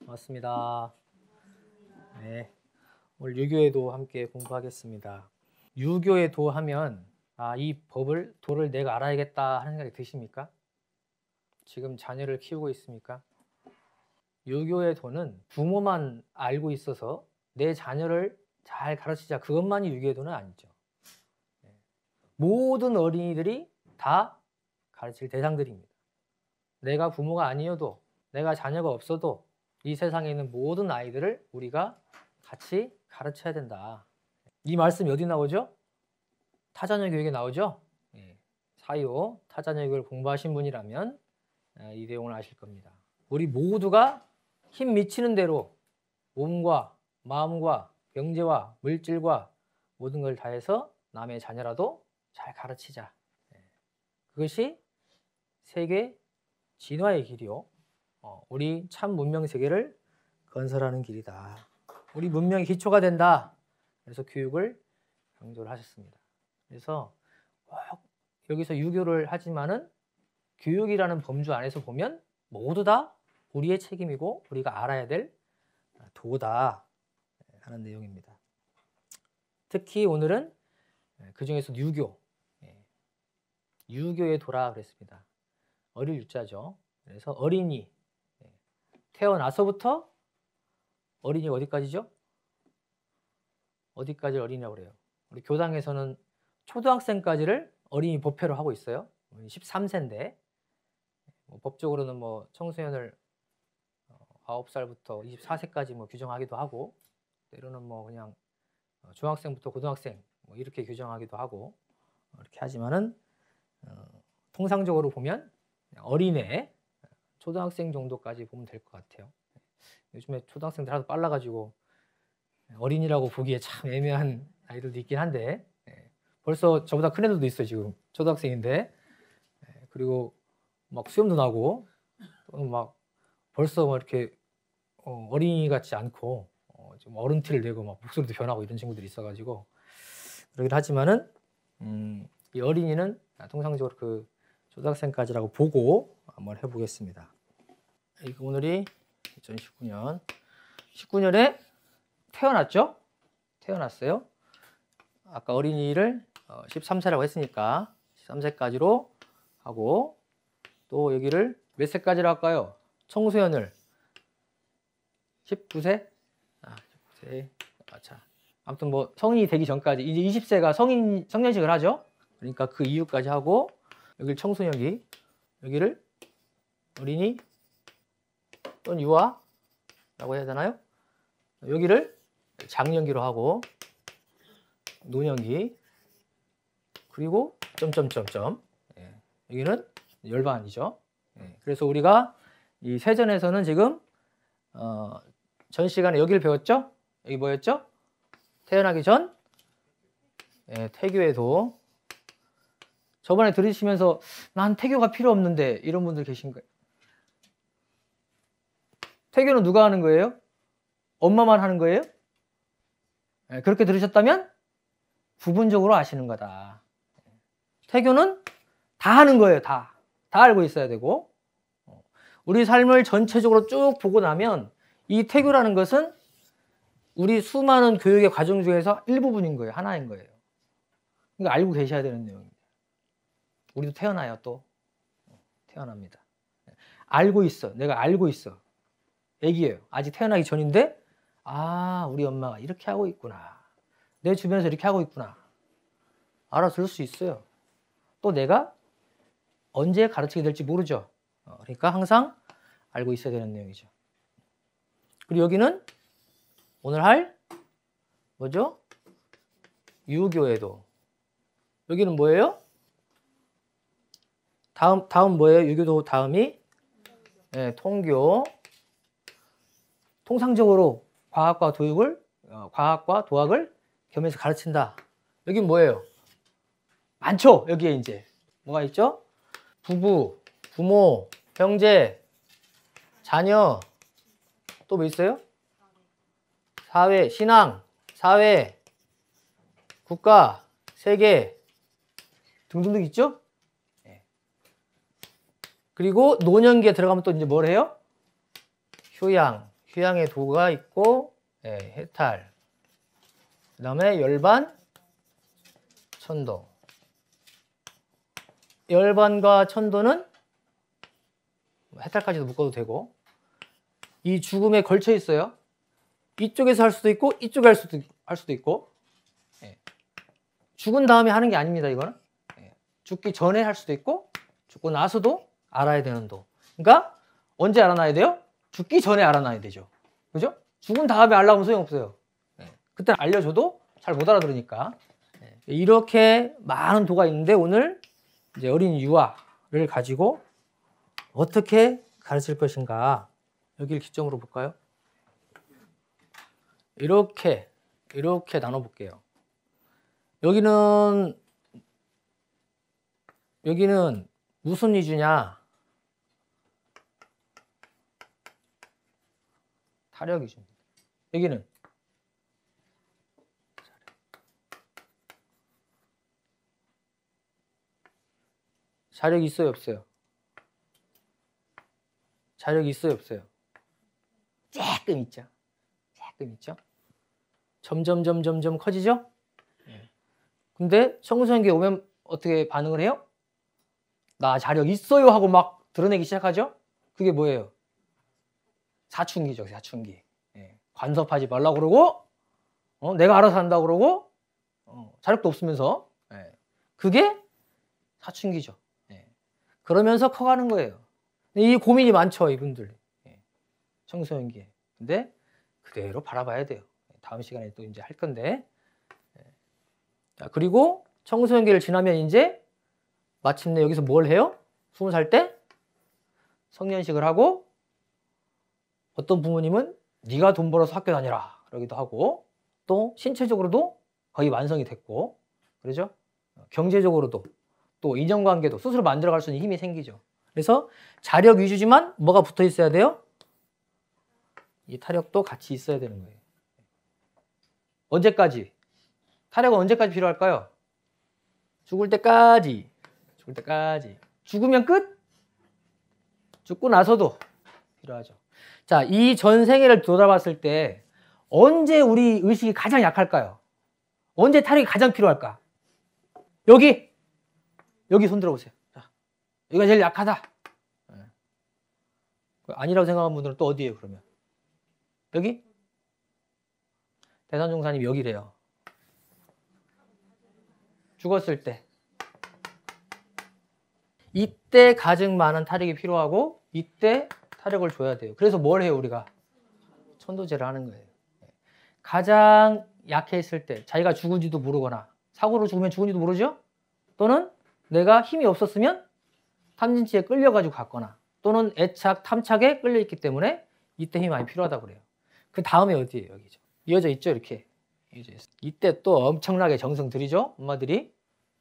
반갑습니다. 네, 오늘 유교의 도 함께 공부하겠습니다. 유교의 도 하면 이 도를 내가 알아야겠다 하는 생각이 드십니까? 지금 자녀를 키우고 있습니까? 유교의 도는 부모만 알고 있어서 내 자녀를 잘 가르치자, 그것만이 유교의 도는 아니죠. 모든 어린이들이 다 가르칠 대상들입니다. 내가 부모가 아니어도, 내가 자녀가 없어도 이 세상에 있는 모든 아이들을 우리가 같이 가르쳐야 된다. 이 말씀이 어디 나오죠? 타자녀 교육에 나오죠? 사요 타자녀 교육을 공부하신 분이라면 이 내용을 아실 겁니다. 우리 모두가 힘 미치는 대로 몸과 마음과 경제와 물질과 모든 걸 다해서 남의 자녀라도 잘 가르치자. 그것이 세계 진화의 길이요, 우리 참 문명 세계를 건설하는 길이다. 우리 문명의 기초가 된다. 그래서 교육을 강조를 하셨습니다. 그래서 여기서 유교를 하지만은 교육이라는 범주 안에서 보면 모두 다 우리의 책임이고 우리가 알아야 될 도다 하는 내용입니다. 특히 오늘은 그 중에서 유교의 도라 그랬습니다. 어릴 유자죠. 그래서 어린이, 태어나서부터 어린이가 어디까지죠? 어디까지 어린이라고 그래요? 우리 교당에서는 초등학생까지를 어린이 법회로 하고 있어요. 13세인데 법적으로는 청소년을 9살부터 24세까지 규정하기도 하고, 때로는 그냥 중학생부터 고등학생 이렇게 규정하기도 하고, 이렇게 하지만은 통상적으로 보면 어린애, 초등학생 정도까지 보면 될 것 같아요. 요즘에 초등학생들 하도 빨라가지고 어린이라고 보기에 참 애매한 아이들도 있긴 한데, 벌써 저보다 큰 애들도 있어요. 지금 초등학생인데, 그리고 수염도 나고 벌써 이렇게 어린이 같지 않고 좀 어른 티를 내고 목소리도 변하고 이런 친구들이 있어가지고 그러긴 하지만은 이 어린이는 통상적으로 그 초등학생까지라고 보고 한번 해보겠습니다. 오늘이 2019년 19년에 태어났죠? 태어났어요. 아까 어린이를 13세라고 했으니까 13세까지로 하고, 또 여기를 몇 세까지로 할까요? 청소년을 19세? 19세. 자, 아무튼 성인이 되기 전까지, 이제 20세가 성년식을 하죠. 그러니까 그 이후까지 하고, 여기를 청소년기, 여기를 어린이 또는 유아라고 해야 되나요? 여기를 장년기로 하고, 노년기, 그리고 점점점점, 여기는 열반이죠. 그래서 우리가 이 세전에서는 지금 전 시간에 여기를 배웠죠? 여기 뭐였죠? 태어나기 전 태교의 도. 저번에 들으시면서 난 태교가 필요 없는데 이런 분들 계신 거예요. 태교는 누가 하는 거예요? 엄마만 하는 거예요? 그렇게 들으셨다면 부분적으로 아시는 거다. 태교는 다 하는 거예요. 다 알고 있어야 되고, 우리 삶을 전체적으로 쭉 보고 나면 이 태교라는 것은 우리 수많은 교육의 과정 중에서 일부분인 거예요. 하나인 거예요. 그러니까 알고 계셔야 되는 내용입니다. 우리도 태어나요. 또 태어납니다. 알고 있어. 내가 알고 있어. 애기예요. 아직 태어나기 전인데 우리 엄마가 이렇게 하고 있구나, 내 주변에서 이렇게 하고 있구나, 알아들을 수 있어요. 또 내가 언제 가르치게 될지 모르죠. 그러니까 항상 알고 있어야 되는 내용이죠. 그리고 여기는 오늘 할 뭐죠? 유교의 도. 여기는 뭐예요? 다음 뭐예요? 유교도 다음이 통교. 통상적으로 과학과 도학을 겸해서 가르친다. 여긴 뭐예요? 많죠? 여기에 이제 뭐가 있죠? 부부, 부모, 형제, 자녀, 또 뭐 있어요? 사회, 신앙, 사회, 국가, 세계 등등등 있죠? 그리고 노년기에 들어가면 또 이제 뭘 해요? 휴양, 휴양의 도가 있고, 예, 해탈. 그 다음에 열반, 천도. 열반과 천도는 해탈까지도 묶어도 되고, 이 죽음에 걸쳐 있어요. 이쪽에서 할 수도 있고, 이쪽에 할 수도 있고, 예. 죽은 다음에 하는 게 아닙니다, 이거는. 예. 죽기 전에 할 수도 있고, 죽고 나서도 알아야 되는 도. 그러니까, 언제 알아놔야 돼요? 죽기 전에 알아놔야 되죠. 그죠? 죽은 다음에 알아보면 소용없어요. 예. 그때 알려줘도 잘 못 알아들으니까. 예. 이렇게 많은 도가 있는데, 오늘 이제 어린 유아를 가지고 어떻게 가르칠 것인가. 여기를 기점으로 볼까요? 이렇게 나눠볼게요. 여기는 무슨 위주냐? 타력 위주입니다. 여기는 자력 있어요, 없어요? 자력 있어요, 없어요? 조금 있죠. 조금 있죠. 점점 커지죠? 근데 청소년기에 오면 어떻게 반응을 해요? 나 자력 있어요 하고 막 드러내기 시작하죠? 그게 뭐예요? 사춘기죠, 사춘기. 예. 간섭하지 말라고 그러고, 내가 알아서 한다고 그러고, 자력도 없으면서. 예. 그게 사춘기죠. 예. 그러면서 커가는 거예요. 이 고민이 많죠, 이분들. 예. 청소년기에. 근데 그대로 바라봐야 돼요. 다음 시간에 또 이제 할 건데. 자, 그리고 청소년기를 지나면 이제 마침내 여기서 뭘 해요? 20살 때 성년식을 하고, 어떤 부모님은 네가 돈 벌어서 학교 다니라 그러기도 하고, 또 신체적으로도 거의 완성이 됐고, 그러죠? 경제적으로도 또 인연관계도 스스로 만들어갈 수 있는 힘이 생기죠. 그래서 자력 위주지만 뭐가 붙어 있어야 돼요? 이 타력도 같이 있어야 되는 거예요. 언제까지? 타력은 언제까지 필요할까요? 죽을 때까지. 죽을 때까지. 죽으면 끝? 죽고 나서도 필요하죠. 자, 이 전생애를 돌아봤을 때 언제 우리 의식이 가장 약할까요? 언제 타력이 가장 필요할까? 여기 손 들어보세요. 자, 여기가 제일 약하다. 아니라고 생각하는 분들은 또 어디예요, 그러면? 여기? 대산종사님 여기래요. 죽었을 때. 이때 가장 많은 타력이 필요하고, 이때 타력을 줘야 돼요. 그래서 뭘 해요, 우리가? 천도제를 하는 거예요. 가장 약해 있을 때, 자기가 죽은지도 모르거나, 사고로 죽으면 죽은지도 모르죠? 또는 내가 힘이 없었으면 탐진치에 끌려가지고 갔거나, 또는 애착, 탐착에 끌려있기 때문에 이때 힘이 많이 필요하다고 그래요. 그 다음에 어디예요? 여기죠. 이어져 있죠, 이렇게. 이때 또 엄청나게 정성 들이죠, 엄마들이.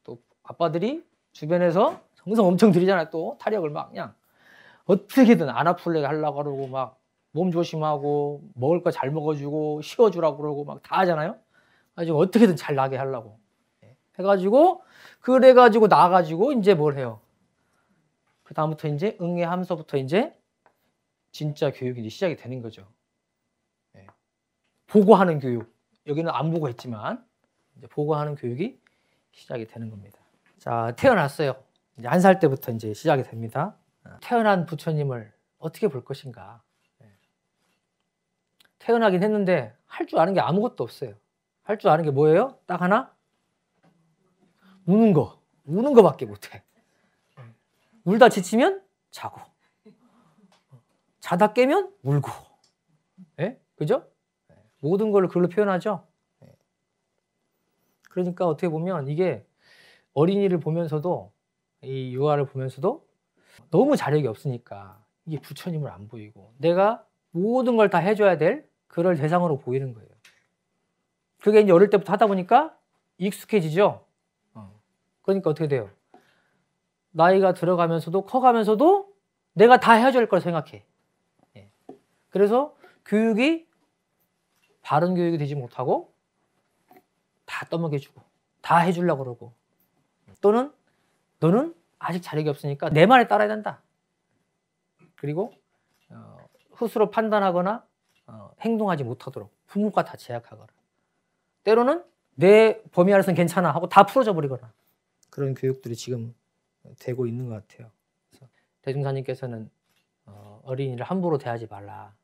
또 아빠들이 주변에서 정성 엄청 들이잖아요. 또 타력을 막 그냥 어떻게든 안 아플래 하려고 그러고, 막 몸 조심하고 먹을 거 잘 먹어주고 쉬어주라고 그러고 막 다 하잖아요. 가지고 어떻게든 잘 나게 하려고 해가지고, 그래가지고 나가지고 이제 뭘 해요? 그 다음부터 이제 응애함서부터 이제 진짜 교육이 이제 시작이 되는 거죠. 보고하는 교육. 여기는 안 보고 했지만 이제 보고하는 교육이 시작이 되는 겁니다. 자, 태어났어요. 이제 1살 때부터 이제 시작이 됩니다. 태어난 부처님을 어떻게 볼 것인가. 태어나긴 했는데 할 줄 아는 게 아무것도 없어요. 할 줄 아는 게 뭐예요? 딱 하나? 우는 거. 우는 거밖에 못해. 울다 지치면 자고, 자다 깨면 울고. 그죠? 모든 걸 글로 표현하죠. 그러니까 어떻게 보면 이게 어린이를 보면서도, 이 유아를 보면서도 너무 자력이 없으니까 이게 부처님을 안 보이고, 내가 모든 걸 다 해줘야 될 그럴 대상으로 보이는 거예요. 그게 이제 어릴 때부터 하다 보니까 익숙해지죠. 그러니까 어떻게 돼요? 나이가 들어가면서도 커가면서도 내가 다 해줘야 할 걸 생각해. 그래서 교육이 바른 교육이 되지 못하고 다 떠먹여주고 다 해주려고 그러고, 또는 너는 아직 자력이 없으니까 내 말에 따라야 된다. 그리고 스스로 판단하거나 행동하지 못하도록 부모가 다 제약하거나, 때로는 내 범위 안에서는 괜찮아 하고 다 풀어져 버리거나, 그런 교육들이 지금 되고 있는 것 같아요. 그래서 대중사님께서는 어린이를 함부로 대하지 말라.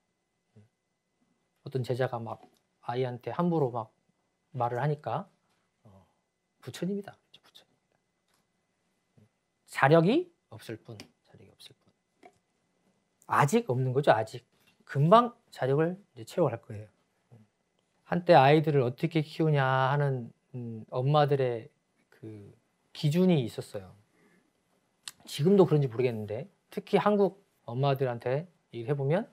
어떤 제자가 막 아이한테 함부로 막 말을 하니까 부처님이다. 부처님이다. 자력이 없을 뿐. 자력이 없을 뿐. 아직 없는 거죠. 아직. 금방 자력을 이제 채워갈 거예요. 한때 아이들을 어떻게 키우냐 하는 엄마들의 그 기준이 있었어요. 지금도 그런지 모르겠는데, 특히 한국 엄마들한테 얘기해보면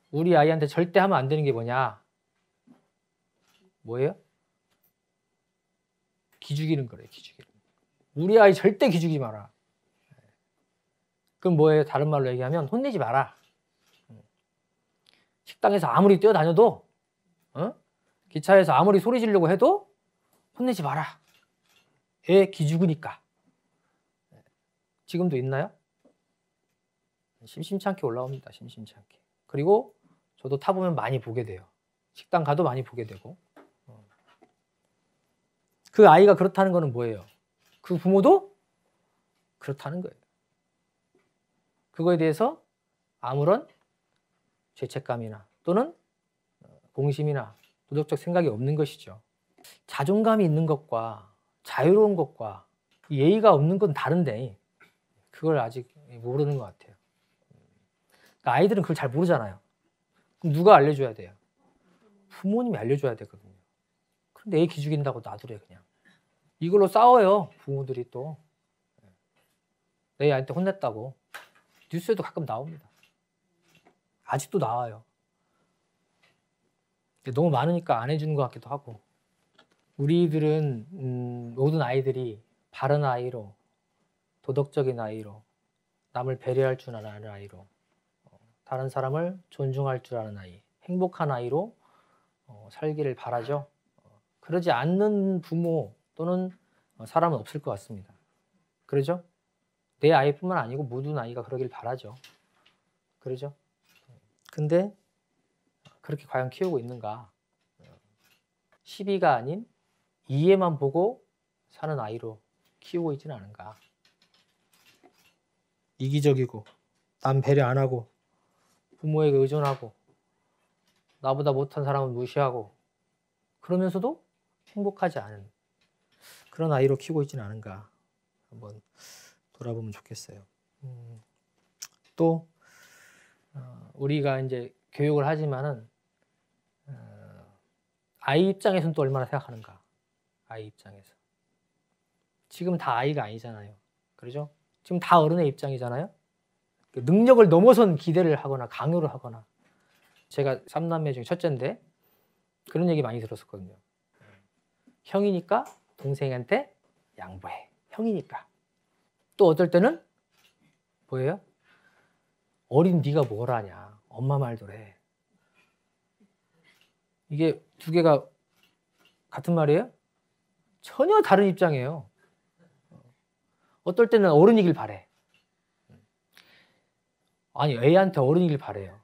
우리 아이한테 절대 하면 안 되는 게 뭐냐? 뭐예요? 기죽이는 거래요. 기죽이는. 우리 아이 절대 기죽이지 마라. 그럼 뭐예요? 다른 말로 얘기하면 혼내지 마라. 식당에서 아무리 뛰어다녀도, 기차에서 아무리 소리 지르려고 해도 혼내지 마라. 애 기죽으니까. 지금도 있나요? 심심치 않게 올라옵니다. 심심치 않게. 그리고 저도 타보면 많이 보게 돼요. 식당 가도 많이 보게 되고. 그 아이가 그렇다는 거는 뭐예요? 그 부모도 그렇다는 거예요. 그거에 대해서 아무런 죄책감이나 또는 공심이나 도덕적 생각이 없는 것이죠. 자존감이 있는 것과 자유로운 것과 예의가 없는 건 다른데 그걸 아직 모르는 것 같아요. 그러니까 아이들은 그걸 잘 모르잖아요. 그럼 누가 알려줘야 돼요? 부모님이 알려줘야 되거든요. 그런데 애 기죽인다고 놔두래 그냥. 이걸로 싸워요. 부모들이 또. 내 아이한테 혼냈다고. 뉴스에도 가끔 나옵니다. 아직도 나와요. 너무 많으니까 안 해주는 것 같기도 하고. 우리들은 모든 아이들이 바른 아이로, 도덕적인 아이로, 남을 배려할 줄 아는 아이로, 다른 사람을 존중할 줄 아는 아이, 행복한 아이로 살기를 바라죠. 그러지 않는 부모 또는 사람은 없을 것 같습니다. 그러죠? 내 아이뿐만 아니고 모든 아이가 그러길 바라죠. 그러죠? 근데 그렇게 과연 키우고 있는가? 시비가 아닌 이해만 보고 사는 아이로 키우고 있지는 않은가? 이기적이고 남 배려 안 하고 부모에게 의존하고 나보다 못한 사람은 무시하고 그러면서도 행복하지 않은 그런 아이로 키우고 있지는 않은가? 한번 돌아보면 좋겠어요. 또 우리가 이제 교육을 하지만은 아이 입장에서는 또 얼마나 생각하는가? 아이 입장에서. 지금 다 아이가 아니잖아요. 그러죠? 지금 다 어른의 입장이잖아요. 능력을 넘어선 기대를 하거나 강요를 하거나. 제가 3남매 중에 첫째인데 그런 얘기 많이 들었었거든요. 형이니까 동생한테 양보해. 형이니까. 또 어떨 때는 뭐예요? 어린 네가 뭘 하냐. 엄마 말도래. 이게 두 개가 같은 말이에요? 전혀 다른 입장이에요. 어떨 때는 어른이길 바래. 아니 애한테 어른이길 바래요.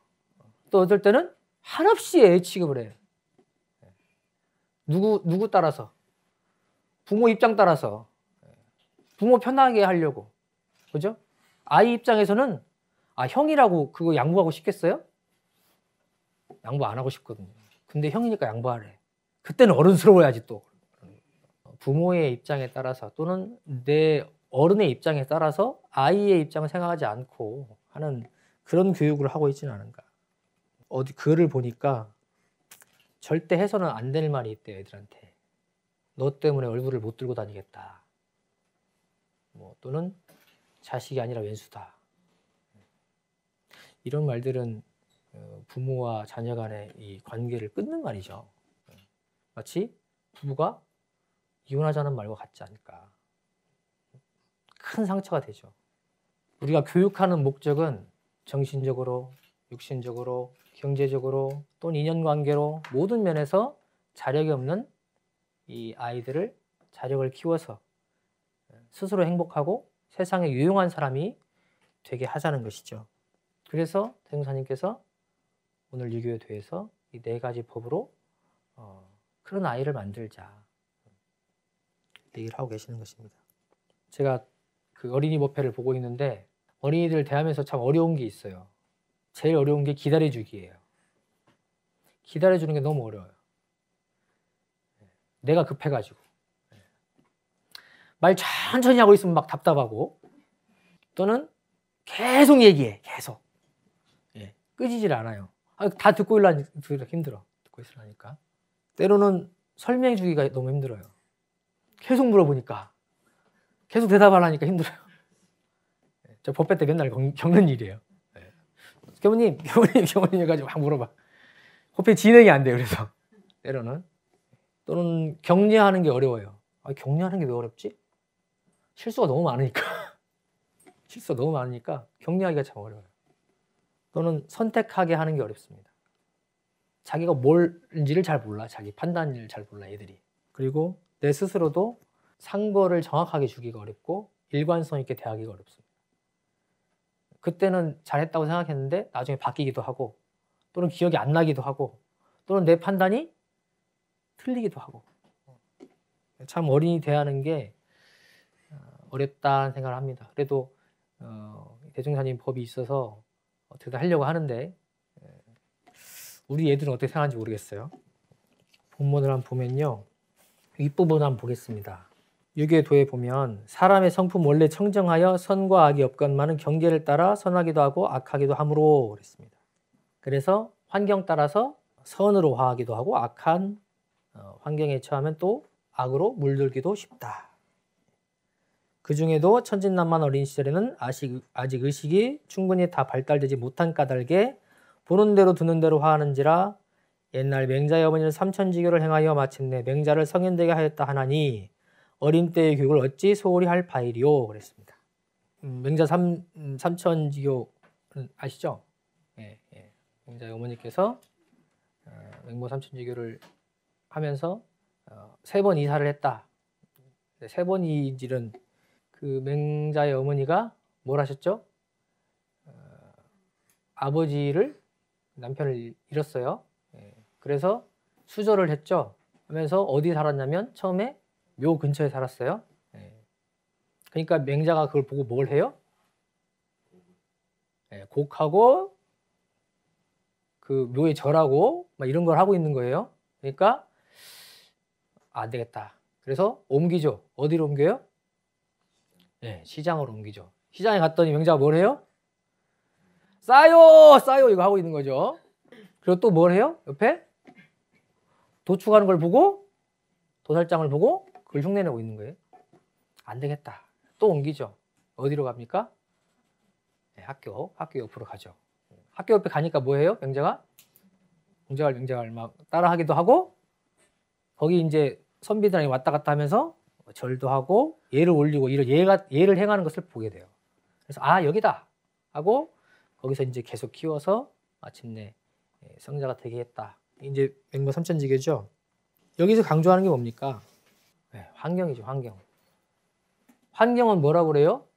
또 어떨 때는 한없이 애 취급을 해요. 누구 따라서? 부모 입장 따라서. 부모 편하게 하려고. 그죠? 아이 입장에서는 형이라고 그거 양보하고 싶겠어요? 양보 안 하고 싶거든요. 근데 형이니까 양보하래. 그때는 어른스러워야지 또. 부모의 입장에 따라서 또는 내 어른의 입장에 따라서 아이의 입장을 생각하지 않고 하는 그런 교육을 하고 있지는 않은가. 어디 글을 보니까 절대 해서는 안 될 말이 있대요, 애들한테. 너 때문에 얼굴을 못 들고 다니겠다. 또는 자식이 아니라 왼수다. 이런 말들은 부모와 자녀 간의 이 관계를 끊는 말이죠. 마치 부부가 이혼하자는 말과 같지 않을까. 큰 상처가 되죠. 우리가 교육하는 목적은 정신적으로, 육신적으로, 경제적으로 또는 인연관계로 모든 면에서 자력이 없는 이 아이들을 자력을 키워서 스스로 행복하고 세상에 유용한 사람이 되게 하자는 것이죠. 그래서 대종사님께서 오늘 유교에 대해서 이 네 가지 법으로 그런 아이를 만들자. 얘기를 하고 계시는 것입니다. 제가 그 어린이 법회를 보고 있는데 어린이들 대하면서 참 어려운 게 있어요. 제일 어려운 게 기다려주기예요. 기다려주는 게 너무 어려워요. 내가 급해가지고. 말 천천히 하고 있으면 막 답답하고 또는 계속 얘기해. 계속. 끄지질 않아요. 다 듣고 있으려니까 힘들어. 듣고 있으려니까. 때로는 설명해 주기가 너무 힘들어요. 계속 물어보니까. 계속 대답하려니까 힘들어요. 저 법회 때 맨날 겪는 일이에요. 교모님 해가지고 막 물어봐. 법회 진행이 안 돼요. 그래서 때로는. 또는 격려하는 게 어려워요. 격려하는 게 왜 어렵지? 실수가 너무 많으니까. 실수가 너무 많으니까 격려하기가 참 어려워요. 또는 선택하게 하는 게 어렵습니다. 자기가 뭘인지를 잘 몰라. 자기 판단을 잘 몰라 애들이. 그리고 내 스스로도 상거를 정확하게 주기가 어렵고 일관성 있게 대하기가 어렵습니다. 그때는 잘했다고 생각했는데 나중에 바뀌기도 하고 또는 기억이 안 나기도 하고 또는 내 판단이 틀리기도 하고 참 어린이 대하는 게 어렵다는 생각을 합니다. 그래도 대종사님 법이 있어서 어떻게 하려고 하는데 우리 애들은 어떻게 생각하는지 모르겠어요. 본문을 한번 보면요. 윗부분 한번 보겠습니다. 유교도에 보면 사람의 성품 원래 청정하여 선과 악이 없건만은 경계를 따라 선하기도 하고 악하기도 하므로 그랬습니다. 그래서 환경 따라서 선으로 화하기도 하고 악한 환경에 처하면 또 악으로 물들기도 쉽다. 그 중에도 천진난만 어린 시절에는 아직 의식이 충분히 다 발달되지 못한 까닭에 보는 대로 두는 대로 화하는지라 옛날 맹자의 어머니는 삼천지교를 행하여 마침내 맹자를 성인되게 하였다 하나니 어린 때의 교육을 어찌 소홀히 할 바이리오 그랬습니다. 맹자 삼천지교 아시죠? 예. 맹자의 어머니께서 맹모 삼천지교를 하면서 3번 이사를 했다. 3번 이질은 그 맹자의 어머니가 뭘 하셨죠? 아버지를 남편을 잃었어요. 그래서 수절을 했죠. 하면서 어디 살았냐면 처음에 묘 근처에 살았어요. 그러니까 맹자가 그걸 보고 뭘 해요? 곡하고 그 묘에 절하고 막 이런 걸 하고 있는 거예요. 그러니까 안 되겠다. 그래서 옮기죠. 어디로 옮겨요? 시장으로 옮기죠. 시장에 갔더니 맹자가 뭘 해요? 싸요 이거 하고 있는 거죠. 그리고 또 뭘 해요? 옆에 도축하는 걸 보고 도살장을 보고 그걸 흉내내고 있는 거예요. 안 되겠다. 또 옮기죠. 어디로 갑니까? 학교 옆으로 가죠. 학교 옆에 가니까 뭐 해요? 맹자가 막 따라하기도 하고 거기 이제 선비들이 왔다 갔다 하면서 절도 하고 예를 올리고 이런 예를 행하는 것을 보게 돼요. 그래서 여기다 하고 거기서 이제 계속 키워서 마침내 성자가 되게 했다. 이제 맹모 삼천지교죠. 여기서 강조하는 게 뭡니까? 환경이죠. 환경은 뭐라고 그래요?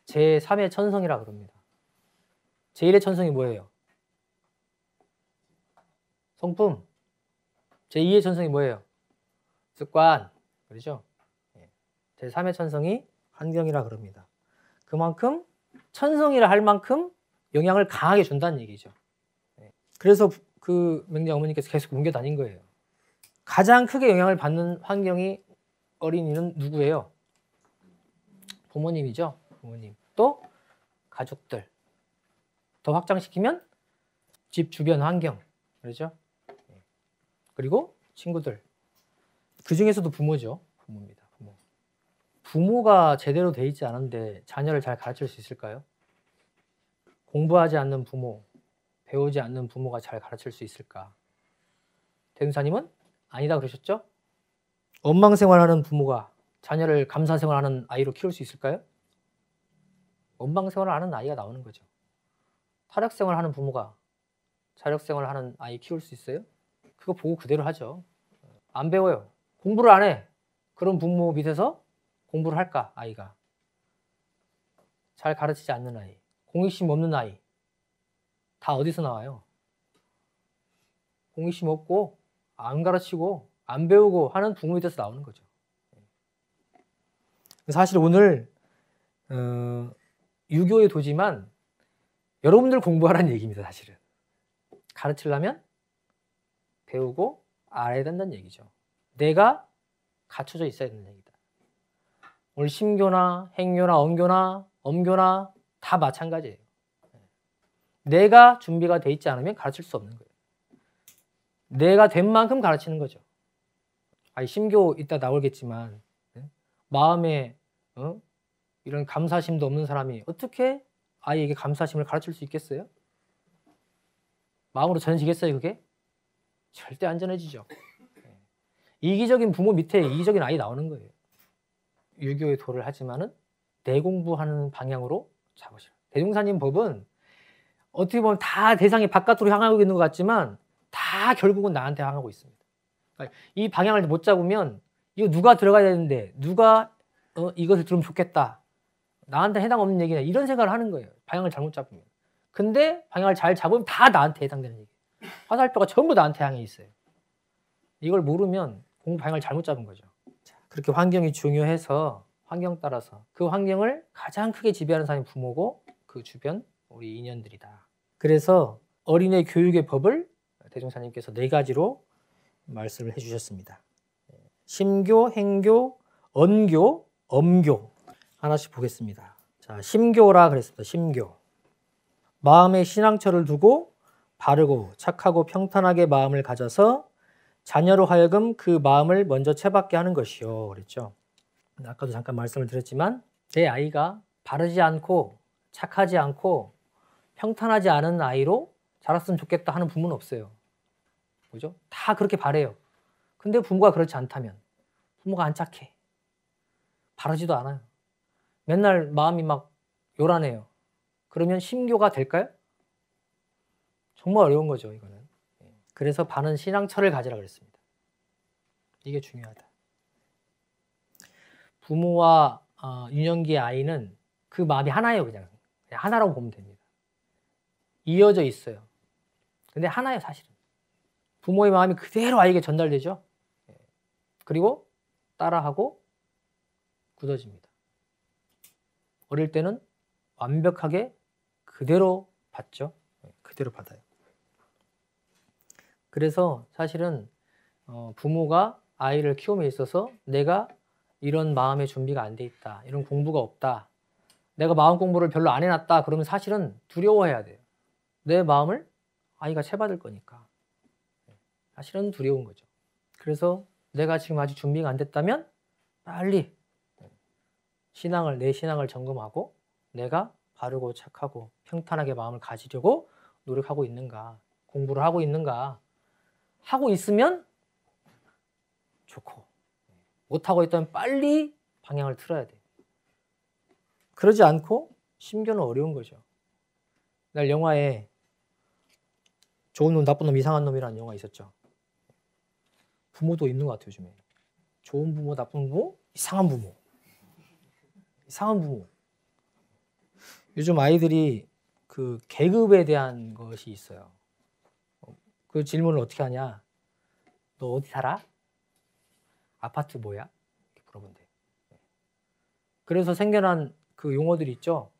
제3의 천성이라 그럽니다. 제1의 천성이 뭐예요? 성품. 제2의 천성이 뭐예요? 습관. 그렇죠? 제3의 천성이 환경이라 그럽니다. 그만큼 천성이라 할 만큼 영향을 강하게 준다는 얘기죠. 그래서 그 맹자 어머니께서 계속 옮겨 다닌 거예요. 가장 크게 영향을 받는 환경이 어린이는 누구예요? 부모님이죠. 부모님. 또 가족들. 더 확장시키면 집 주변 환경. 그렇죠? 그리고 친구들. 그 중에서도 부모죠. 부모입니다. 부모가 제대로 돼 있지 않은데 자녀를 잘 가르칠 수 있을까요? 공부하지 않는 부모, 배우지 않는 부모가 잘 가르칠 수 있을까? 대승사님은 아니다 그러셨죠? 원망생활하는 부모가 자녀를 감사생활하는 아이로 키울 수 있을까요? 원망생활을 하는 아이가 나오는 거죠. 타력생활하는 부모가 자력생활하는 아이 키울 수 있어요? 그거 보고 그대로 하죠. 안 배워요. 공부를 안 해. 그런 부모 밑에서 공부를 할까? 아이가. 잘 가르치지 않는 아이. 공익심 없는 아이. 다 어디서 나와요? 호기심 없고 안 가르치고 안 배우고 하는 부모에 대해서 나오는 거죠. 사실 오늘 유교의 도지만 여러분들 공부하라는 얘기입니다. 사실은 가르치려면 배우고 알아야 된다는 얘기죠. 내가 갖춰져 있어야 된다는 얘기다. 오늘 심교나 행교나 언교나 엄교나 다 마찬가지예요. 내가 준비가 돼 있지 않으면 가르칠 수 없는 거예요. 내가 된 만큼 가르치는 거죠. 아니, 심교 이따 나오겠지만 마음에 이런 감사심도 없는 사람이 어떻게 아이에게 감사심을 가르칠 수 있겠어요? 마음으로 전해지겠어요, 그게? 절대 안 전해지죠. 이기적인 부모 밑에 이기적인 아이 나오는 거예요. 유교의 도를 하지만은 내 공부하는 방향으로 잡으시라. 대종사님 법은 어떻게 보면 다 대상이 바깥으로 향하고 있는 것 같지만 다 결국은 나한테 향하고 있습니다. 그러니까 이 방향을 못 잡으면 이거 누가 들어가야 되는데 누가 이것을 들으면 좋겠다. 나한테 해당 없는 얘기냐 이런 생각을 하는 거예요. 방향을 잘못 잡으면. 근데 방향을 잘 잡으면 다 나한테 해당되는 얘기예요. 화살표가 전부 나한테 향해 있어요. 이걸 모르면 공부 방향을 잘못 잡은 거죠. 그렇게 환경이 중요해서 환경 따라서 그 환경을 가장 크게 지배하는 사람이 부모고 그 주변 우리 인연들이다. 그래서 어린애 교육의 법을 대종사님께서 4가지로 말씀을 해주셨습니다. 심교, 행교, 언교, 엄교 하나씩 보겠습니다. 자, 심교라 그랬습니다. 심교. 마음에 신앙처를 두고 바르고 착하고 평탄하게 마음을 가져서 자녀로 하여금 그 마음을 먼저 채받게 하는 것이요. 그랬죠. 아까도 잠깐 말씀을 드렸지만 내 아이가 바르지 않고 착하지 않고 평탄하지 않은 아이로 자랐으면 좋겠다 하는 부모는 없어요. 그죠? 다 그렇게 바래요. 근데 부모가 그렇지 않다면 부모가 안 착해. 바르지도 않아요. 맨날 마음이 막 요란해요. 그러면 심교가 될까요? 정말 어려운 거죠, 이거는. 그래서 바른 신앙처를 가지라 그랬습니다. 이게 중요하다. 부모와 유년기의 아이는 그 마음이 하나예요. 그냥 하나라고 보면 됩니다. 이어져 있어요. 근데 하나예요, 사실은. 부모의 마음이 그대로 아이에게 전달되죠. 그리고 따라하고 굳어집니다. 어릴 때는 완벽하게 그대로 받죠. 그대로 받아요. 그래서 사실은 부모가 아이를 키움에 있어서 내가 이런 마음의 준비가 안 돼 있다. 이런 공부가 없다. 내가 마음 공부를 별로 안 해놨다. 그러면 사실은 두려워해야 돼요. 내 마음을 아이가 채받을 거니까. 사실은 두려운 거죠. 그래서 내가 지금 아직 준비가 안 됐다면 빨리 내 신앙을 점검하고 내가 바르고 착하고 평탄하게 마음을 가지려고 노력하고 있는가, 공부를 하고 있는가, 하고 있으면 좋고 못하고 있다면 빨리 방향을 틀어야 돼요. 그러지 않고 심교는 어려운 거죠. 날 영화에 좋은 놈, 나쁜 놈, 이상한 놈이라는 영화 있었죠. 부모도 있는 것 같아요, 요즘에. 좋은 부모, 나쁜 부모, 이상한 부모. 이상한 부모. 요즘 아이들이 그 계급에 대한 것이 있어요. 그 질문을 어떻게 하냐? 너 어디 살아? 아파트 뭐야? 이렇게 물어본대요. 그래서 생겨난 그 용어들이 있죠.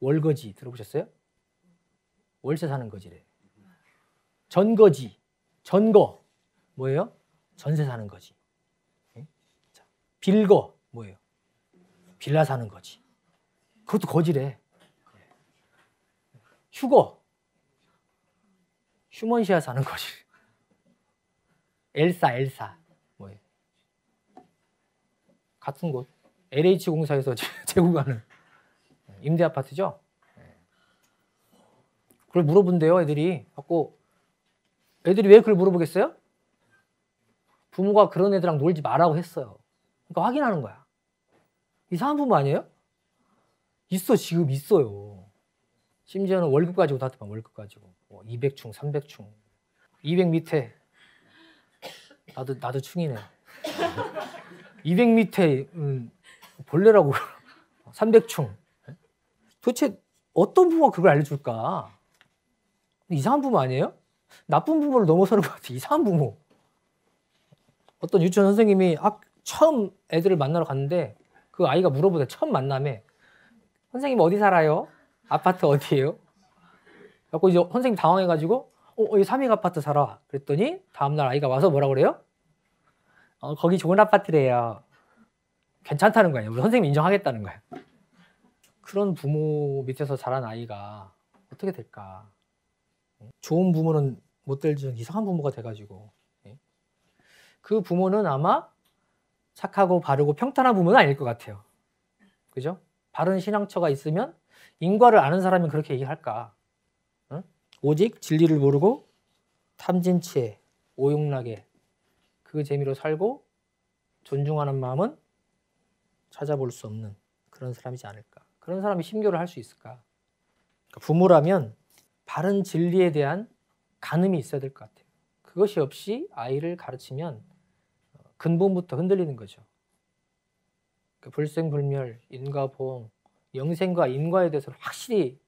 월거지 들어보셨어요? 월세 사는 거지래. 전거지, 전거 뭐예요? 전세 사는 거지. 빌거 뭐예요? 빌라 사는 거지. 그것도 거지래. 휴거 휴먼시아 사는 거지. 엘사 뭐예요? 같은 곳 LH공사에서 제공하는 임대 아파트죠. 그걸 물어본대요, 애들이. 갖고 애들이 왜 그걸 물어보겠어요? 부모가 그런 애들랑 놀지 말라고 했어요. 그러니까 확인하는 거야. 이상한 부모 아니에요? 있어, 지금 있어요. 심지어는 월급 가지고 다투면 월급 가지고 200충, 300충, 200 밑에 나도 충이네. 200 밑에 벌레라고 300충. 도대체 어떤 부모가 그걸 알려줄까? 이상한 부모 아니에요? 나쁜 부모를 넘어서는 것 같아. 이상한 부모. 어떤 유치원 선생님이 처음 애들을 만나러 갔는데 그 아이가 물어보대. 처음 만남에 선생님 어디 살아요? 아파트 어디예요? 그래서 이제 선생님 당황해가지고 여기 삼익 아파트 살아. 그랬더니 다음날 아이가 와서 뭐라 그래요? 거기 좋은 아파트래요. 괜찮다는 거예요. 우리 선생님 인정하겠다는 거예요. 그런 부모 밑에서 자란 아이가 어떻게 될까? 좋은 부모는 못 될지언 이상한 부모가 돼가지고 그 부모는 아마 착하고 바르고 평탄한 부모는 아닐 것 같아요. 그죠? 바른 신앙처가 있으면 인과를 아는 사람이 그렇게 얘기할까? 응? 오직 진리를 모르고 탐진치에 오용락에 그 재미로 살고 존중하는 마음은 찾아볼 수 없는 그런 사람이지 않을까? 그런 사람이 심교를 할 수 있을까? 그러니까 부모라면 바른 진리에 대한 가늠이 있어야 될 것 같아요. 그것이 없이 아이를 가르치면 근본부터 흔들리는 거죠. 그러니까 불생불멸, 인과보험, 영생과 인과에 대해서는 확실히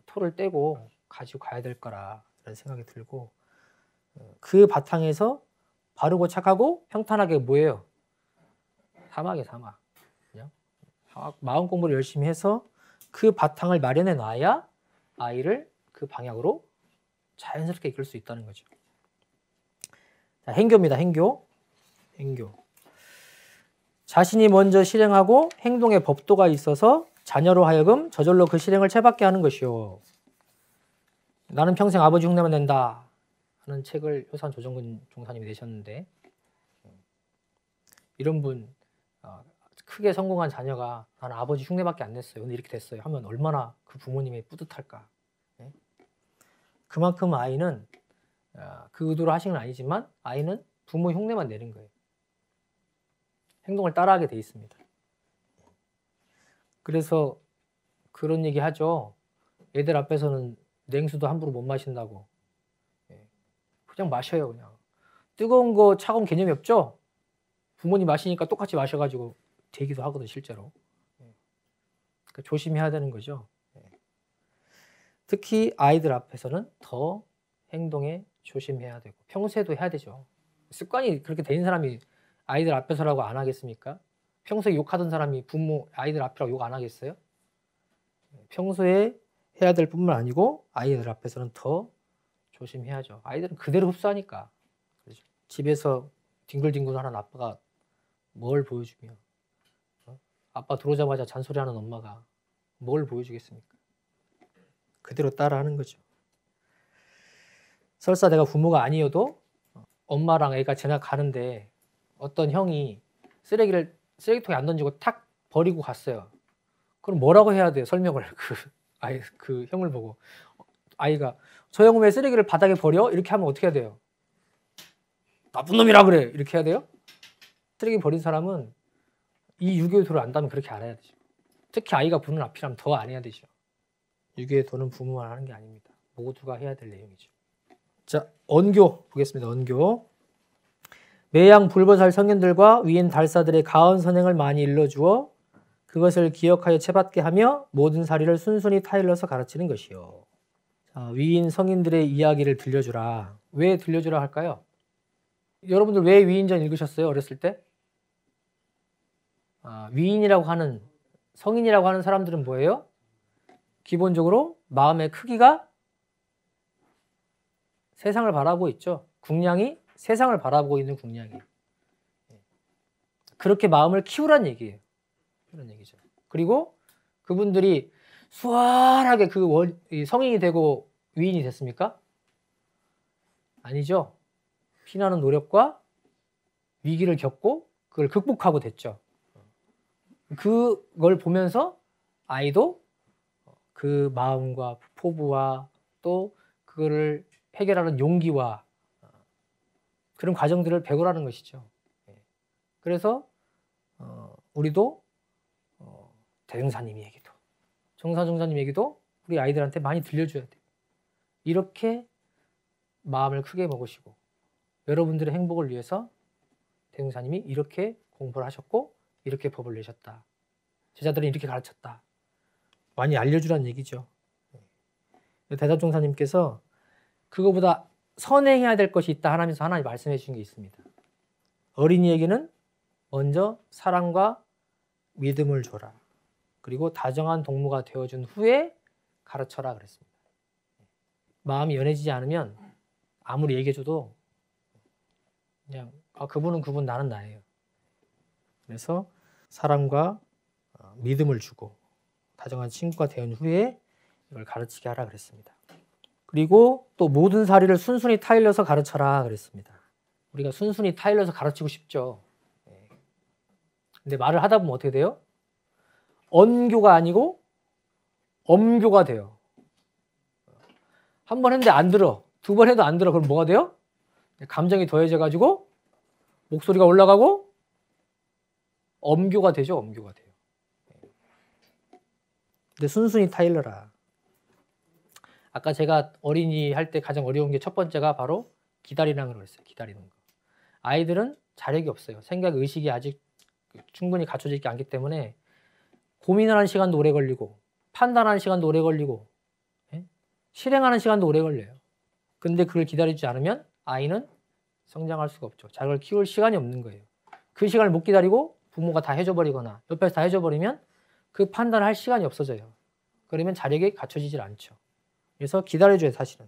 토를 떼고 가지고 가야 될 거라 라는 생각이 들고 그 바탕에서 바르고 착하고 평탄하게 뭐예요? 사막이에요, 사막. 그냥 마음 공부를 열심히 해서 그 바탕을 마련해 놔야 아이를 그 방향으로 자연스럽게 이끌 수 있다는 거죠. 자, 행교입니다. 행교. 자신이 먼저 실행하고 행동의 법도가 있어서 자녀로 하여금 저절로 그 실행을 채받게 하는 것이요. 나는 평생 아버지 흉내만 낸다 하는 책을 효산 조정근 종사님이 내셨는데 이런 분 크게 성공한 자녀가 나는 아버지 흉내밖에 안 냈어요. 근데 이렇게 됐어요. 하면 얼마나 그 부모님이 뿌듯할까. 그만큼 아이는 그 의도로 하신 건 아니지만 아이는 부모 흉내만 내는 거예요. 행동을 따라하게 돼 있습니다. 그래서 그런 얘기 하죠. 애들 앞에서는 냉수도 함부로 못 마신다고. 그냥 마셔요. 그냥. 뜨거운 거 차가운 개념이 없죠? 부모님 마시니까 똑같이 마셔가지고 되기도 하거든 실제로. 그러니까 조심해야 되는 거죠. 특히 아이들 앞에서는 더 행동에 조심해야 되고 평소에도 해야 되죠. 습관이 그렇게 된 사람이 아이들 앞에서라고 안 하겠습니까? 평소에 욕하던 사람이 부모 아이들 앞이라고 욕 안 하겠어요? 평소에 해야 될 뿐만 아니고 아이들 앞에서는 더 조심해야죠. 아이들은 그대로 흡수하니까. 그렇죠? 집에서 뒹굴뒹굴하는 아빠가 뭘 보여주며 아빠 들어오자마자 잔소리하는 엄마가 뭘 보여주겠습니까? 그대로 따라하는 거죠. 설사 내가 부모가 아니어도 엄마랑 애가 지나가는데 어떤 형이 쓰레기통에 안 던지고 탁 버리고 갔어요. 그럼 뭐라고 해야 돼요? 설명을 그 형을 보고 아이가 저 형은 왜 쓰레기를 바닥에 버려? 이렇게 하면 어떻게 해야 돼요? 나쁜 놈이라 그래 이렇게 해야 돼요? 쓰레기 버린 사람은 이 유교의 도를 안다면 그렇게 알아야 되죠. 특히 아이가 부는 앞이라면 더 안 해야 되죠. 유교의 도는 부모만 하는 게 아닙니다. 모두가 해야 될 내용이죠. 자, 언교 보겠습니다. 언교. 매양 불보살 성현들과 위인 달사들의 가언 선행을 많이 일러주어 그것을 기억하여 채받게 하며 모든 사리를 순순히 타일러서 가르치는 것이요. 자, 위인 성인들의 이야기를 들려주라. 왜 들려주라 할까요? 여러분들 왜 위인전 읽으셨어요? 어렸을 때? 위인이라고 하는 성인이라고 하는 사람들은 뭐예요? 기본적으로 마음의 크기가 세상을 바라보고 있죠. 궁량이 세상을 바라보고 있는 궁량이에요. 그렇게 마음을 키우란 얘기예요. 그런 얘기죠. 그리고 그분들이 수월하게 성인이 되고 위인이 됐습니까? 아니죠. 피나는 노력과 위기를 겪고 그걸 극복하고 됐죠. 그걸 보면서 아이도 그 마음과 포부와 또 그거를 해결하는 용기와 그런 과정들을 배우라는 것이죠. 그래서 우리도 대승사님 얘기도 정사정사님 얘기도 우리 아이들한테 많이 들려줘야 돼요. 이렇게 마음을 크게 먹으시고 여러분들의 행복을 위해서 대승사님이 이렇게 공부를 하셨고 이렇게 법을 내셨다. 제자들은 이렇게 가르쳤다. 많이 알려주라는 얘기죠. 대답종사님께서 그거보다 선행해야 될 것이 있다 하나님께서 하나님 말씀해 주신 게 있습니다. 어린이에게는 먼저 사랑과 믿음을 줘라. 그리고 다정한 동무가 되어준 후에 가르쳐라 그랬습니다. 마음이 연해지지 않으면 아무리 얘기해줘도 그냥 그분은 그분, 나는 나예요. 그래서 사랑과 믿음을 주고 다정한 친구가 된 후에 이걸 가르치게 하라 그랬습니다. 그리고 또 모든 사리를 순순히 타일러서 가르쳐라 그랬습니다. 우리가 순순히 타일러서 가르치고 싶죠. 근데 말을 하다 보면 어떻게 돼요? 언교가 아니고 엄교가 돼요. 한 번 했는데 안 들어. 두 번 해도 안 들어. 그럼 뭐가 돼요? 감정이 더해져가지고 목소리가 올라가고 엄교가 되죠. 엄교가 돼요. 근데 순순히 타일러라. 아까 제가 어린이 할 때 가장 어려운 게 첫 번째가 바로 기다리라는 걸 했어요. 기다리는 거. 아이들은 자력이 없어요. 생각, 의식이 아직 충분히 갖춰져 있지 않기 때문에 고민하는 시간도 오래 걸리고 판단하는 시간도 오래 걸리고 실행하는 시간도 오래 걸려요. 근데 그걸 기다리지 않으면 아이는 성장할 수가 없죠. 자식을 키울 시간이 없는 거예요. 그 시간을 못 기다리고 부모가 다 해줘버리거나 옆에서 다 해줘버리면 그 판단을 할 시간이 없어져요. 그러면 자력이 갖춰지질 않죠. 그래서 기다려줘요, 사실은.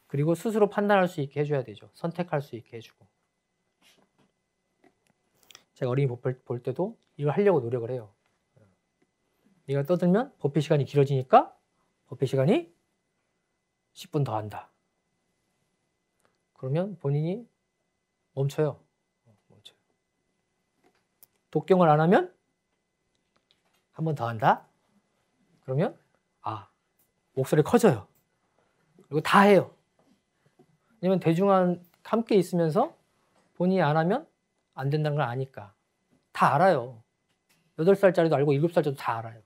그리고 스스로 판단할 수 있게 해줘야 되죠. 선택할 수 있게 해주고. 제가 어린이 볼 때도 이걸 하려고 노력을 해요. 얘가 떠들면 버피 시간이 길어지니까 버피 시간이 10분 더 한다. 그러면 본인이 멈춰요. 독경을 안 하면 한 번 더 한다. 그러면 목소리 커져요. 그리고 다 해요. 왜냐면 대중한 함께 있으면서 본인이 안 하면 안 된다는 걸 아니까. 다 알아요. 8살짜리도 알고 7살짜리도 다 알아요.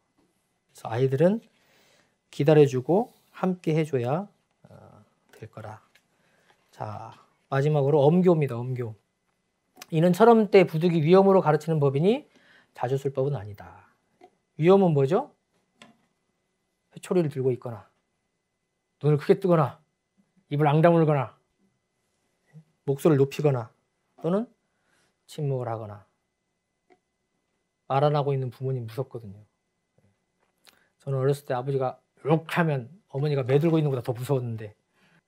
그래서 아이들은 기다려주고 함께 해줘야 될 거라. 자, 마지막으로 엄교입니다. 엄교. 이는 철험 때 부득이 위험으로 가르치는 법이니 자주 쓸 법은 아니다. 위험은 뭐죠? 회초리를 들고 있거나 눈을 크게 뜨거나 입을 앙 다물거나 목소리를 높이거나 또는 침묵을 하거나 말 안 하고 있는 부모님 무섭거든요. 저는 어렸을 때 아버지가 이렇게 하면 어머니가 매들고 있는 것보다 더 무서웠는데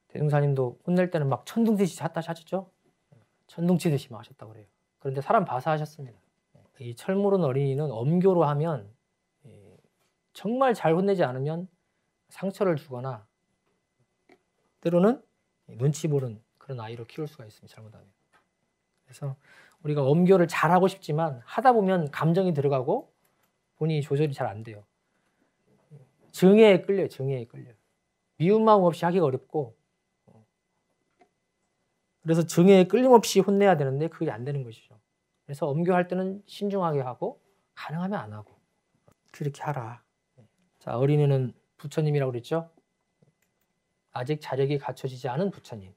대종사님도 혼낼 때는 막 천둥치듯이 하셨죠? 천둥치듯이 막 하셨다고 그래요. 그런데 사람 봐서 하셨습니다. 이 철모른 어린이는 엄교로 하면 정말 잘 혼내지 않으면 상처를 주거나 때로는 눈치 보는 그런 아이로 키울 수가 있습니다. 잘못하면. 그래서 우리가 엄교를 잘하고 싶지만 하다 보면 감정이 들어가고 본인이 조절이 잘 안 돼요. 증오에 끌려요. 증오에 끌려요. 미운 마음 없이 하기가 어렵고 그래서 증오에 끌림 없이 혼내야 되는데 그게 안 되는 것이죠. 그래서 엄교할 때는 신중하게 하고 가능하면 안 하고 그렇게 하라. 자, 어린이는 부처님이라고 그랬죠? 아직 자력이 갖춰지지 않은 부처님.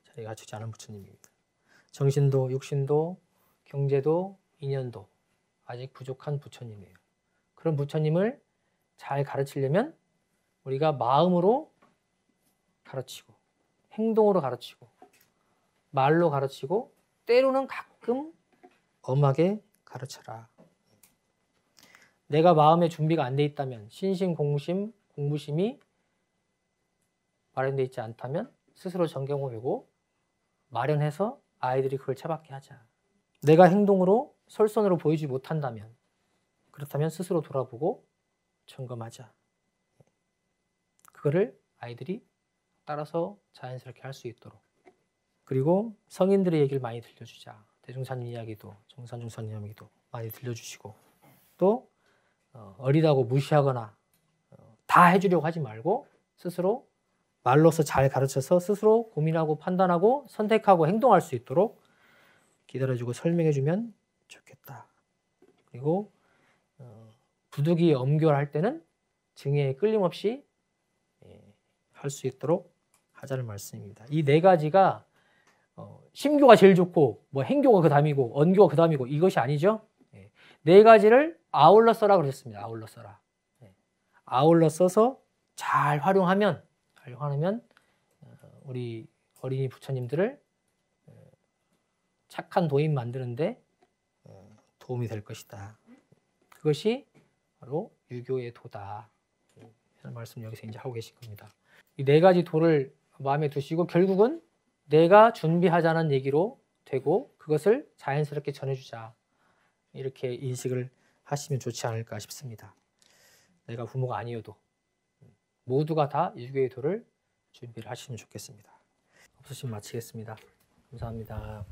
자력이 갖춰지지 않은 부처님입니다. 정신도 육신도 경제도 인연도 아직 부족한 부처님이에요. 그런 부처님을 잘 가르치려면 우리가 마음으로 가르치고 행동으로 가르치고 말로 가르치고 때로는 가끔 엄하게 가르쳐라. 내가 마음의 준비가 안 돼 있다면 신신공심, 공부심이 마련되어 있지 않다면 스스로 점검해보고 마련해서 아이들이 그걸 채받게 하자. 내가 행동으로 솔선으로 보이지 못한다면 그렇다면 스스로 돌아보고 점검하자. 그거를 아이들이 따라서 자연스럽게 할 수 있도록. 그리고 성인들의 얘기를 많이 들려주자. 대종사님 이야기도 정산중사님 이야기도 많이 들려주시고 또 어리다고 무시하거나 다 해주려고 하지 말고 스스로 말로서 잘 가르쳐서 스스로 고민하고 판단하고 선택하고 행동할 수 있도록 기다려주고 설명해주면 좋겠다. 그리고 부득이 엄교를 할 때는 증오에 끌림없이 할 수 있도록 하자는 말씀입니다. 이 네 가지가 심교가 제일 좋고 뭐 행교가 그 다음이고 언교가 그 다음이고 이것이 아니죠. 네 가지를 아울러 써라 그러셨습니다. 아울러 써라. 아울러 써서 잘 활용하면 우리 어린이 부처님들을 착한 도인 만드는데 도움이 될 것이다. 그것이 바로 유교의 도다. 이런 말씀 여기서 이제 하고 계신 겁니다. 이 네 가지 도를 마음에 두시고 결국은 내가 준비하자는 얘기로 되고 그것을 자연스럽게 전해주자. 이렇게 인식을 하시면 좋지 않을까 싶습니다. 내가 부모가 아니어도 모두가 다 유교의 도를 준비를 하시면 좋겠습니다. 없으시면 마치겠습니다. 감사합니다.